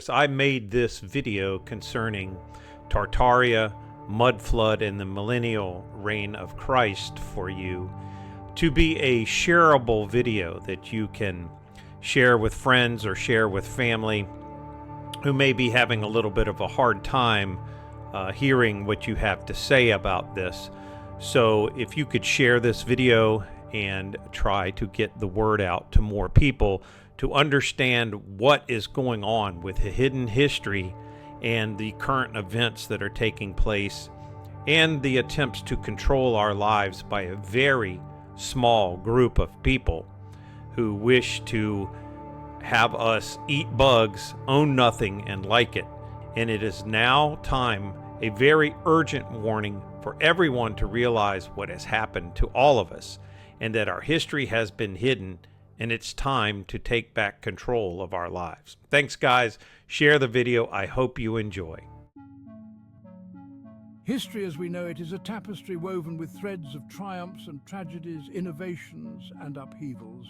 I made this video concerning Tartaria, mud flood, and the millennial reign of Christ for you to be a shareable video that you can share with friends or share with family who may be having a little bit of a hard time hearing what you have to say about this. So if you could share this video and try to get the word out to more people to understand what is going on with the hidden history and the current events that are taking place and the attempts to control our lives by a very small group of people who wish to have us eat bugs, own nothing, and like it. And it is now time, a very urgent warning for everyone to realize what has happened to all of us and that our history has been hidden, and it's time to take back control of our lives. Thanks, guys. Share the video. I hope you enjoy. History as we know it is a tapestry woven with threads of triumphs and tragedies, innovations and upheavals.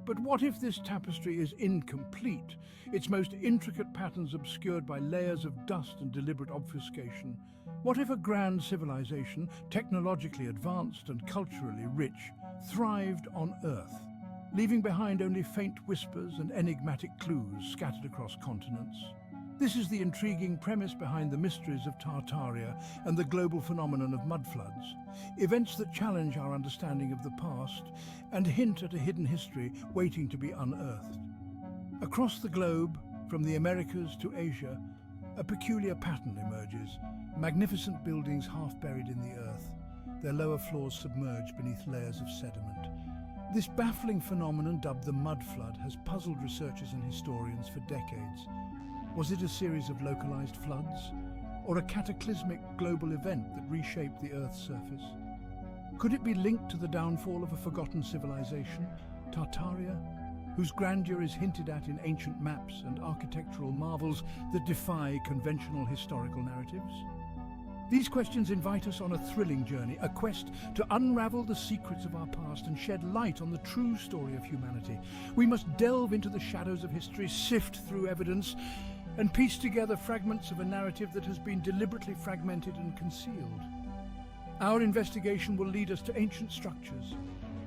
But what if this tapestry is incomplete, its most intricate patterns obscured by layers of dust and deliberate obfuscation? What if a grand civilization, technologically advanced and culturally rich, thrived on Earth, leaving behind only faint whispers and enigmatic clues scattered across continents? This is the intriguing premise behind the mysteries of Tartaria and the global phenomenon of mudfloods, events that challenge our understanding of the past and hint at a hidden history waiting to be unearthed. Across the globe, from the Americas to Asia, a peculiar pattern emerges, magnificent buildings half buried in the earth, their lower floors submerged beneath layers of sediment. This baffling phenomenon, dubbed the mudflood, has puzzled researchers and historians for decades. Was it a series of localized floods, or a cataclysmic global event that reshaped the Earth's surface? Could it be linked to the downfall of a forgotten civilization, Tartaria, whose grandeur is hinted at in ancient maps and architectural marvels that defy conventional historical narratives? These questions invite us on a thrilling journey, a quest to unravel the secrets of our past and shed light on the true story of humanity. We must delve into the shadows of history, sift through evidence, and piece together fragments of a narrative that has been deliberately fragmented and concealed. Our investigation will lead us to ancient structures,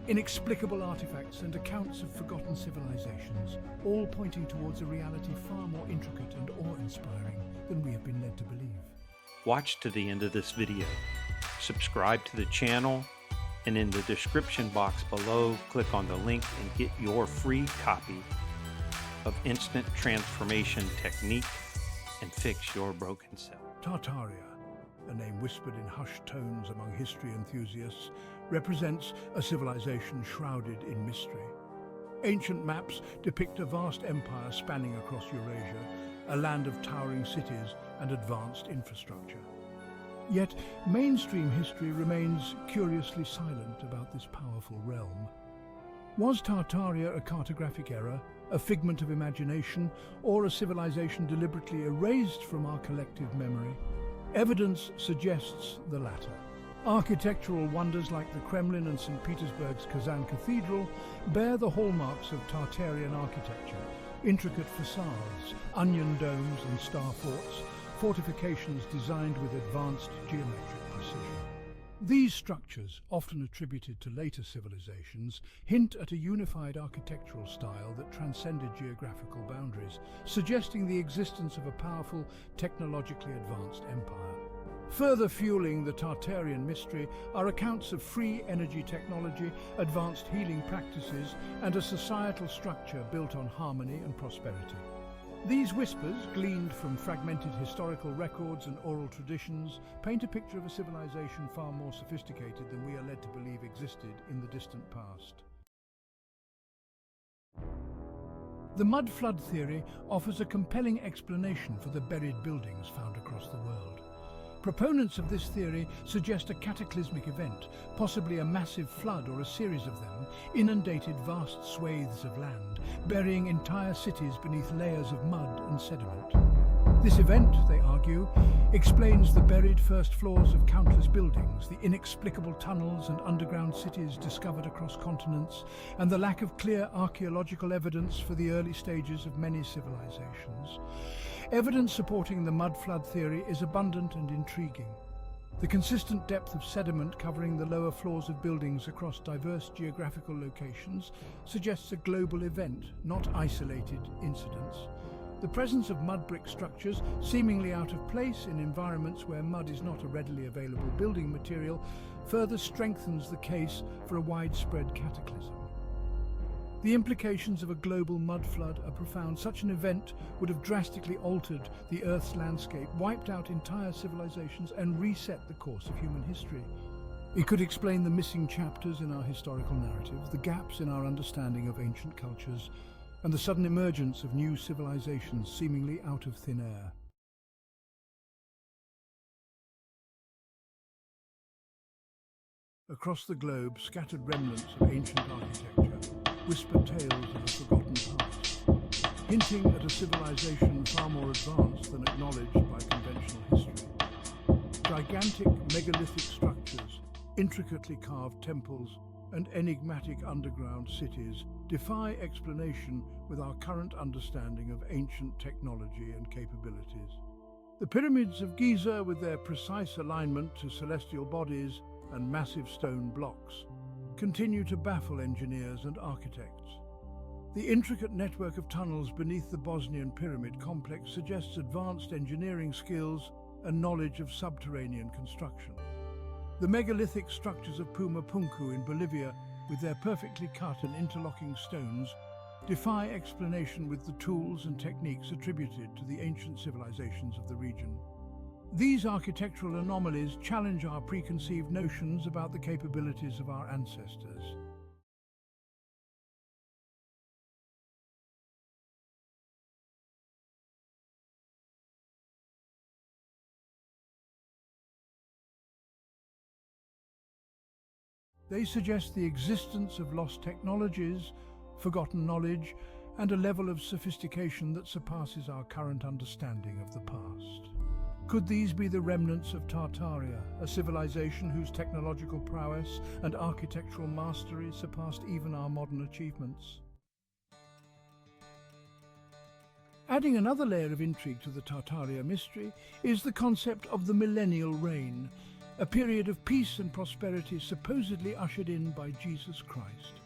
inexplicable artifacts, and accounts of forgotten civilizations, all pointing towards a reality far more intricate and awe-inspiring than we have been led to believe. Watch to the end of this video. Subscribe to the channel, and in the description box below, click on the link and get your free copy of Instant Transformation Technique and Fix Your Broken Self. Tartaria, a name whispered in hushed tones among history enthusiasts, represents a civilization shrouded in mystery. Ancient maps depict a vast empire spanning across Eurasia, a land of towering cities and advanced infrastructure. Yet, mainstream history remains curiously silent about this powerful realm. Was Tartaria a cartographic error, a figment of imagination, or a civilization deliberately erased from our collective memory? Evidence suggests the latter. Architectural wonders like the Kremlin and St. Petersburg's Kazan Cathedral bear the hallmarks of Tartarian architecture: intricate facades, onion domes and star forts, fortifications designed with advanced geometric precision. These structures, often attributed to later civilizations, hint at a unified architectural style that transcended geographical boundaries, suggesting the existence of a powerful, technologically advanced empire. Further fueling the Tartarian mystery are accounts of free energy technology, advanced healing practices, and a societal structure built on harmony and prosperity. These whispers, gleaned from fragmented historical records and oral traditions, paint a picture of a civilization far more sophisticated than we are led to believe existed in the distant past. The mud flood theory offers a compelling explanation for the buried buildings found across the world. Proponents of this theory suggest a cataclysmic event, possibly a massive flood or a series of them, inundated vast swathes of land, burying entire cities beneath layers of mud and sediment. This event, they argue, explains the buried first floors of countless buildings, the inexplicable tunnels and underground cities discovered across continents, and the lack of clear archaeological evidence for the early stages of many civilizations. Evidence supporting the mud flood theory is abundant and intriguing. The consistent depth of sediment covering the lower floors of buildings across diverse geographical locations suggests a global event, not isolated incidents. The presence of mud brick structures, seemingly out of place in environments where mud is not a readily available building material, further strengthens the case for a widespread cataclysm. The implications of a global mud flood are profound. Such an event would have drastically altered the Earth's landscape, wiped out entire civilizations, and reset the course of human history. It could explain the missing chapters in our historical narrative, the gaps in our understanding of ancient cultures, and the sudden emergence of new civilizations seemingly out of thin air. Across the globe, scattered remnants of ancient architecture whisper tales of a forgotten past, hinting at a civilization far more advanced than acknowledged by conventional history. Gigantic megalithic structures, intricately carved temples, and enigmatic underground cities defy explanation with our current understanding of ancient technology and capabilities. The pyramids of Giza, with their precise alignment to celestial bodies and massive stone blocks, continue to baffle engineers and architects. The intricate network of tunnels beneath the Bosnian pyramid complex suggests advanced engineering skills and knowledge of subterranean construction. The megalithic structures of Pumapunku in Bolivia, with their perfectly cut and interlocking stones, defy explanation with the tools and techniques attributed to the ancient civilizations of the region. These architectural anomalies challenge our preconceived notions about the capabilities of our ancestors. They suggest the existence of lost technologies, forgotten knowledge, and a level of sophistication that surpasses our current understanding of the past. Could these be the remnants of Tartaria, a civilization whose technological prowess and architectural mastery surpassed even our modern achievements? Adding another layer of intrigue to the Tartaria mystery is the concept of the Millennial Reign, a period of peace and prosperity supposedly ushered in by Jesus Christ.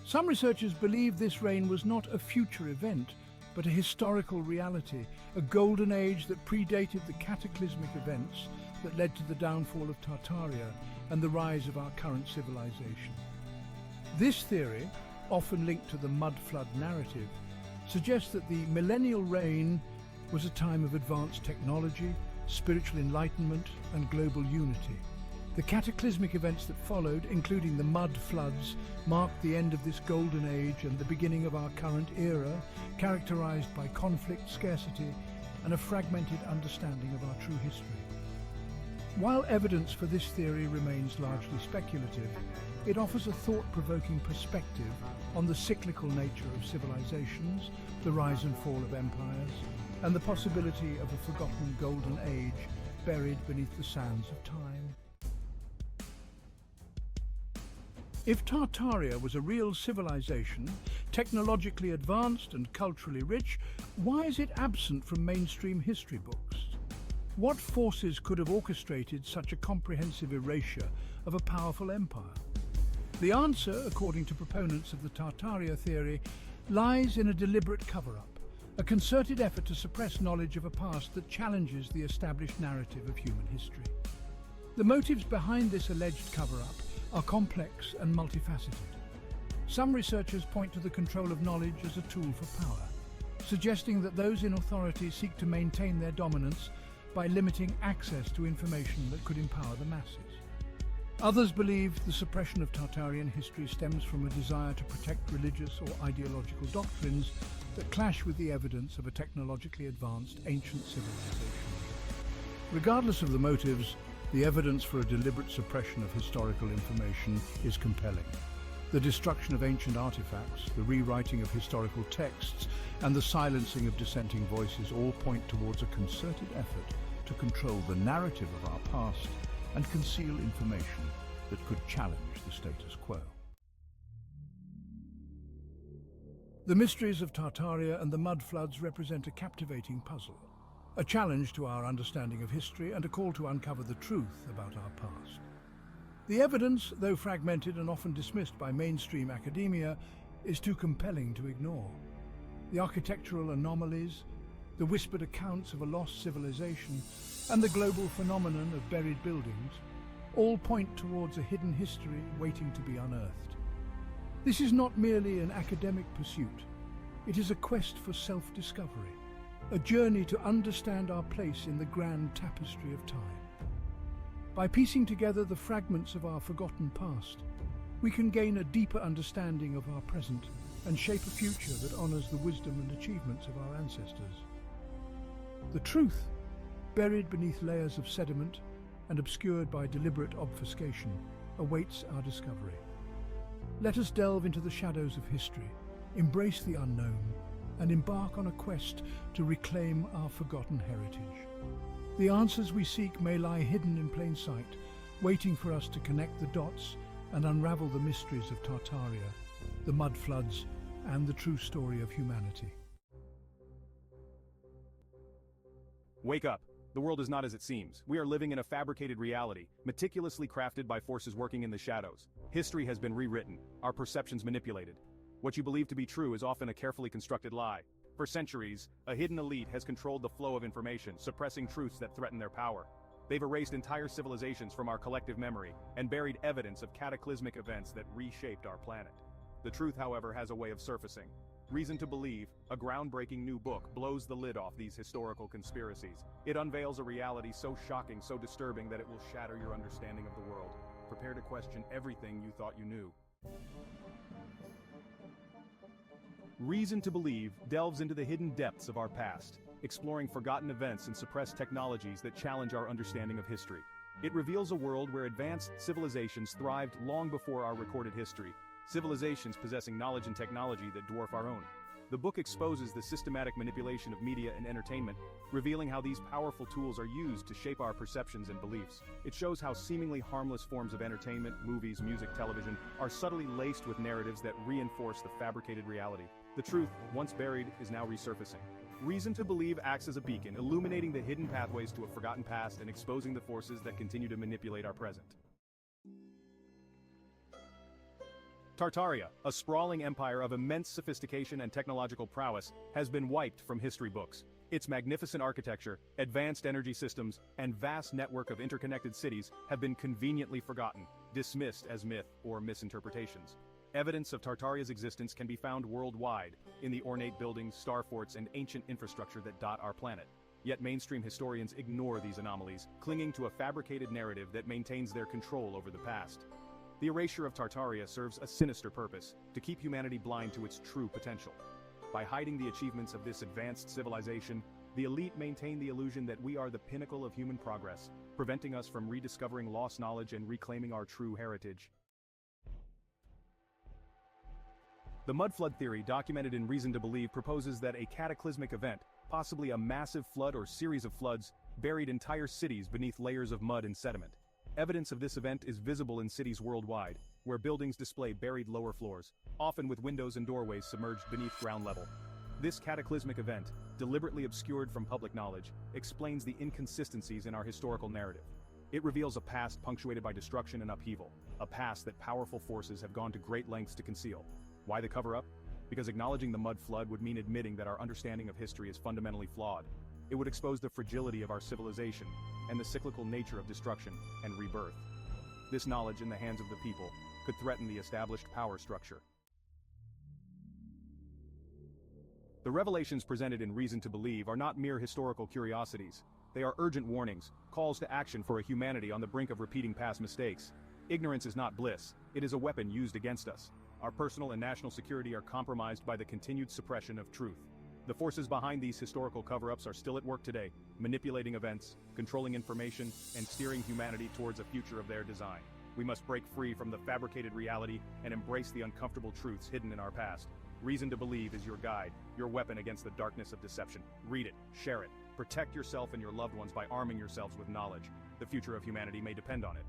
Some researchers believe this reign was not a future event, but a historical reality, a golden age that predated the cataclysmic events that led to the downfall of Tartaria and the rise of our current civilization. This theory, often linked to the mud flood narrative, suggests that the Millennial Reign was a time of advanced technology, spiritual enlightenment, and global unity. The cataclysmic events that followed, including the mud floods, marked the end of this golden age and the beginning of our current era, characterized by conflict, scarcity, and a fragmented understanding of our true history. While evidence for this theory remains largely speculative, it offers a thought-provoking perspective on the cyclical nature of civilizations, the rise and fall of empires, and the possibility of a forgotten golden age buried beneath the sands of time. If Tartaria was a real civilization, technologically advanced and culturally rich, why is it absent from mainstream history books? What forces could have orchestrated such a comprehensive erasure of a powerful empire? The answer, according to proponents of the Tartaria theory, lies in a deliberate cover-up, a concerted effort to suppress knowledge of a past that challenges the established narrative of human history. The motives behind this alleged cover-up are complex and multifaceted. Some researchers point to the control of knowledge as a tool for power, suggesting that those in authority seek to maintain their dominance by limiting access to information that could empower the masses. Others believe the suppression of Tartarian history stems from a desire to protect religious or ideological doctrines that clash with the evidence of a technologically advanced ancient civilization. Regardless of the motives, the evidence for a deliberate suppression of historical information is compelling. The destruction of ancient artifacts, the rewriting of historical texts, and the silencing of dissenting voices all point towards a concerted effort to control the narrative of our past and conceal information that could challenge the status quo. The mysteries of Tartaria and the mud floods represent a captivating puzzle, a challenge to our understanding of history and a call to uncover the truth about our past. The evidence, though fragmented and often dismissed by mainstream academia, is too compelling to ignore. The architectural anomalies, the whispered accounts of a lost civilization, and the global phenomenon of buried buildings all point towards a hidden history waiting to be unearthed. This is not merely an academic pursuit. It is a quest for self-discovery, a journey to understand our place in the grand tapestry of time. By piecing together the fragments of our forgotten past, we can gain a deeper understanding of our present and shape a future that honors the wisdom and achievements of our ancestors. The truth, buried beneath layers of sediment and obscured by deliberate obfuscation, awaits our discovery. Let us delve into the shadows of history, embrace the unknown, and embark on a quest to reclaim our forgotten heritage. The answers we seek may lie hidden in plain sight, waiting for us to connect the dots and unravel the mysteries of Tartaria, the mud floods, and the true story of humanity. Wake up! The world is not as it seems. We are living in a fabricated reality, meticulously crafted by forces working in the shadows. History has been rewritten, our perceptions manipulated. What you believe to be true is often a carefully constructed lie. For centuries, a hidden elite has controlled the flow of information, suppressing truths that threaten their power. They've erased entire civilizations from our collective memory and buried evidence of cataclysmic events that reshaped our planet. The truth, however, has a way of surfacing. Reason to Believe, a groundbreaking new book, blows the lid off these historical conspiracies. It unveils a reality so shocking, so disturbing that it will shatter your understanding of the world. Prepare to question everything you thought you knew. Reason to Believe delves into the hidden depths of our past, exploring forgotten events and suppressed technologies that challenge our understanding of history. It reveals a world where advanced civilizations thrived long before our recorded history, civilizations possessing knowledge and technology that dwarf our own. The book exposes the systematic manipulation of media and entertainment, revealing how these powerful tools are used to shape our perceptions and beliefs. It shows how seemingly harmless forms of entertainment, movies, music, television, are subtly laced with narratives that reinforce the fabricated reality. The truth, once buried, is now resurfacing. Reason to Believe acts as a beacon, illuminating the hidden pathways to a forgotten past and exposing the forces that continue to manipulate our present. Tartaria, a sprawling empire of immense sophistication and technological prowess, has been wiped from history books. Its magnificent architecture, advanced energy systems, and vast network of interconnected cities have been conveniently forgotten, dismissed as myth or misinterpretations. Evidence of Tartaria's existence can be found worldwide, in the ornate buildings, star forts, and ancient infrastructure that dot our planet. Yet mainstream historians ignore these anomalies, clinging to a fabricated narrative that maintains their control over the past. The erasure of Tartaria serves a sinister purpose, to keep humanity blind to its true potential. By hiding the achievements of this advanced civilization, the elite maintain the illusion that we are the pinnacle of human progress, preventing us from rediscovering lost knowledge and reclaiming our true heritage. The mud flood theory, documented in Reason to Believe, proposes that a cataclysmic event, possibly a massive flood or series of floods, buried entire cities beneath layers of mud and sediment. Evidence of this event is visible in cities worldwide, where buildings display buried lower floors, often with windows and doorways submerged beneath ground level. This cataclysmic event, deliberately obscured from public knowledge, explains the inconsistencies in our historical narrative. It reveals a past punctuated by destruction and upheaval, a past that powerful forces have gone to great lengths to conceal. Why the cover-up? Because acknowledging the mud flood would mean admitting that our understanding of history is fundamentally flawed. It would expose the fragility of our civilization and the cyclical nature of destruction and rebirth. This knowledge in the hands of the people could threaten the established power structure. The revelations presented in Reason to Believe are not mere historical curiosities. They are urgent warnings, calls to action for a humanity on the brink of repeating past mistakes. Ignorance is not bliss, it is a weapon used against us. Our personal and national security are compromised by the continued suppression of truth. The forces behind these historical cover-ups are still at work today, manipulating events, controlling information, and steering humanity towards a future of their design. We must break free from the fabricated reality and embrace the uncomfortable truths hidden in our past. Reason to Believe is your guide, your weapon against the darkness of deception. Read it, share it. Protect yourself and your loved ones by arming yourselves with knowledge. The future of humanity may depend on it.